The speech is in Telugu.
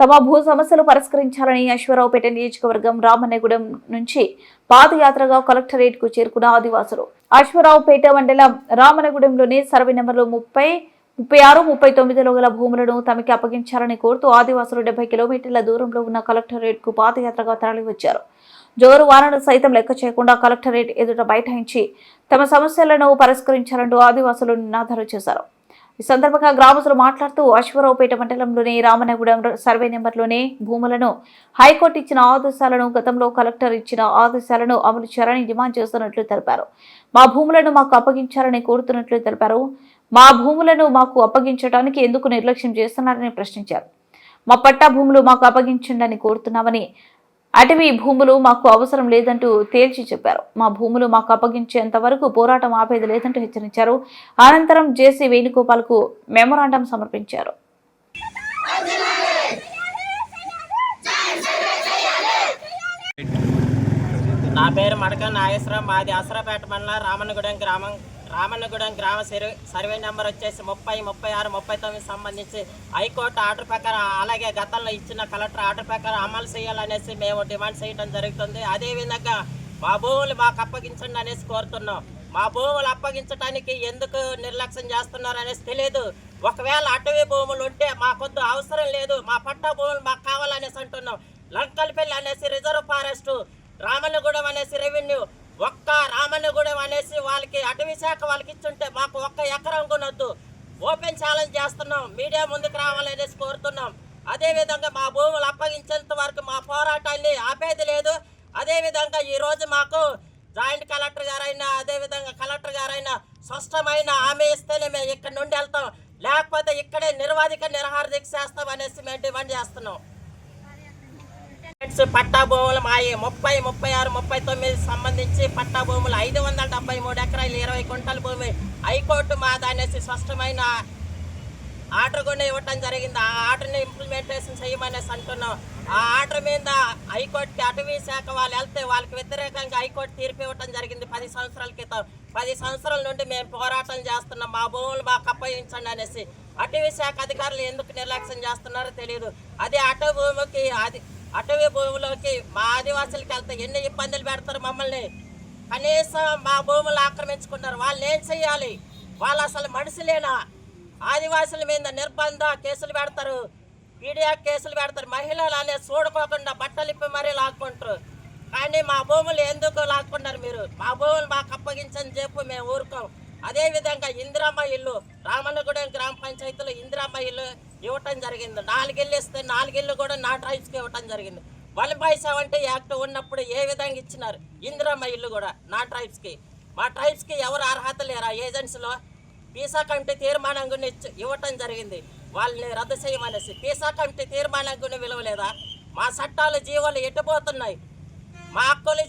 తమ భూ సమస్యలు పరిష్కరించాలని అశ్వారావుపేట నియోజకవర్గం రామన్నగూడెం నుంచి పాదయాత్రగా కలెక్టరేట్ కు చేరుకున్న ఆదివాసులు అశ్వారావుపేట మండలం రామన్నగూడెంలోని సర్వే నెంబర్లు 30, 36, 39లో గల భూములను తమకి అప్పగించాలని కోరుతూ ఆదివాసులు 70 కిలోమీటర్ల దూరంలో ఉన్న కలెక్టరేట్ కు పాదయాత్రగా తరలివచ్చారు. జోరు వానను సైతం లెక్క చేయకుండా కలెక్టరేట్ ఎదుట బైఠాయించి తమ సమస్యలను పరిష్కరించాలంటూ ఆదివాసులు నినాదాలు చేశారు. ఈ సందర్భంగా గ్రామస్తులు మాట్లాడుతూ అశ్వారావుపేట మండలంలోని రామన్నగూడెం సర్వే నెంబర్లోని భూములను హైకోర్టు ఇచ్చిన ఆదేశాలను గతంలో కలెక్టర్ ఇచ్చిన ఆదేశాలను అమలు చేయాలని డిమాండ్ చేస్తున్నట్లు తెలిపారు. మా భూములను మాకు అప్పగించాలని కోరుతున్నట్లు తెలిపారు. మా భూములను మాకు అప్పగించడానికి ఎందుకు నిర్లక్ష్యం చేస్తున్నారని ప్రశ్నించారు. మా పట్టా భూములు మాకు అప్పగించండి అని కోరుతున్నామని, అటవీ భూములు మాకు అవసరం లేదంటూ తేల్చి చెప్పారు. మా భూములు మాకు అప్పగించేంత వరకు పోరాటం ఆపేది లేదంటూ హెచ్చరించారు. అనంతరం జేసీ వేణుగోపాల్కు మెమోరాండం సమర్పించారు. నా పేరు మడక నాగేశ్వరం. మాది అసరాపేట మండలం రామన్నగూడెం గ్రామ సర్వే నెంబర్ వచ్చేసి 30, 36, 39 సంబంధించి హైకోర్టు ఆర్డర్ ప్రకారం, అలాగే గతంలో ఇచ్చిన కలెక్టర్ ఆర్డర్ ప్రకారం అమలు చేయాలనేసి మేము డిమాండ్ చేయడం జరుగుతుంది. అదేవిధంగా మా భూములు మాకు అప్పగించండి అనేసి కోరుతున్నాం. మా భూములు అప్పగించడానికి ఎందుకు నిర్లక్ష్యం చేస్తున్నారు అనేసి తెలియదు. ఒకవేళ అటవీ భూములు ఉంటే మాకొద్దు, అవసరం లేదు, మా పట్టా భూములు మాకు కావాలనేసి అంటున్నాం. లంకల్పల్లి అనేసి రిజర్వ్ ఫారెస్ట్, రామన్నగూడెం అనేసి రెవెన్యూ, ఒక్క రామన్నగూడెం అనేసి వాళ్ళకి అటవీ శాఖ వాళ్ళకి ఇచ్చుంటే మాకు 1 ఎకరం కొనొద్దు. ఓపెన్ ఛాలెంజ్ చేస్తున్నాం. మీడియా ముందుకు రావాలనేసి కోరుతున్నాం. అదేవిధంగా మా భూములు అప్పగించేంత వరకు మా పోరాటాన్ని ఆపేది లేదు. అదేవిధంగా ఈరోజు మాకు జాయింట్ కలెక్టర్ గారైనా, అదేవిధంగా కలెక్టర్ గారైనా స్పష్టమైన హామీ ఇస్తేనే మేము ఇక్కడ నుండి వెళ్తాం, లేకపోతే ఇక్కడే నిరహార దీక్ష చేస్తాం అనేసి మేము డిమాండ్ చేస్తున్నాం. పట్టా భూములు మాయి 30, 36, 39 సంబంధించి పట్టా భూములు 573 ఎకరాలు 20 కుంటల భూమి హైకోర్టు మాదనేసి స్పష్టమైన ఆర్డర్ కూడా ఇవ్వటం జరిగింది. ఆ ఆర్డర్ని ఇంప్లిమెంటేషన్ చేయమనేసి అంటున్నాం. ఆ ఆర్డర్ మీద హైకోర్టుకి అటవీ శాఖ వాళ్ళు వెళ్తే వాళ్ళకి వ్యతిరేకంగా హైకోర్టు తీర్పు ఇవ్వటం జరిగింది 10 సంవత్సరాల క్రితం. 10 సంవత్సరాల నుండి మేము పోరాటం చేస్తున్నాం. మా భూములు మాకు అప్పగించండి అనేసి. అటవీ శాఖ అధికారులు ఎందుకు నిర్లక్ష్యం చేస్తున్నారో తెలియదు. అదే అటవీ భూములోకి మా ఆదివాసులకి వెళ్తే ఎన్ని ఇబ్బందులు పెడతారు మమ్మల్ని. కనీసం మా భూములు ఆక్రమించుకున్నారు. వాళ్ళు ఏం చెయ్యాలి? వాళ్ళు అసలు మనుషులేనా? ఆదివాసుల మీద నిర్బంధ కేసులు పెడతారు, మీడియా కేసులు పెడతారు. మహిళలు అనేది చూడుకోకుండా బట్టలు ఇప్పి మరీ లాక్కుంటారు. కానీ మా భూములు ఎందుకు లాక్కున్నారు మీరు? మా భూములు మాకు అప్పగించని చెప్పు మేము ఊరుకోం. అదేవిధంగా ఇందిరమ్మ ఇల్లు, రామన్నగూడెం గ్రామ పంచాయతీలో ఇందిరమ్మ ఇల్లు ఇవ్వటం జరిగింది. 4 ఇళ్ళు ఇస్తే 4 ఇళ్ళు కూడా నా ట్రైబ్స్కి ఇవ్వటం జరిగింది. 1/70 యాక్ట్ ఉన్నప్పుడు ఏ విధంగా ఇచ్చినారు ఇందిరమ్మ ఇల్లు కూడా నా ట్రైబ్స్కి? మా ట్రైబ్స్కి ఎవరు అర్హత లేరా? ఏజెన్సీలో పీసా కమిటీ తీర్మానం గురించి ఇవ్వటం జరిగింది. వాళ్ళని రద్దు చేయమనేసి పీసా కమిటీ తీర్మానం గురించి విలువలేదా? మా చట్టాలు జీవాలు ఎట్టుపోతున్నాయి. మా హక్కులు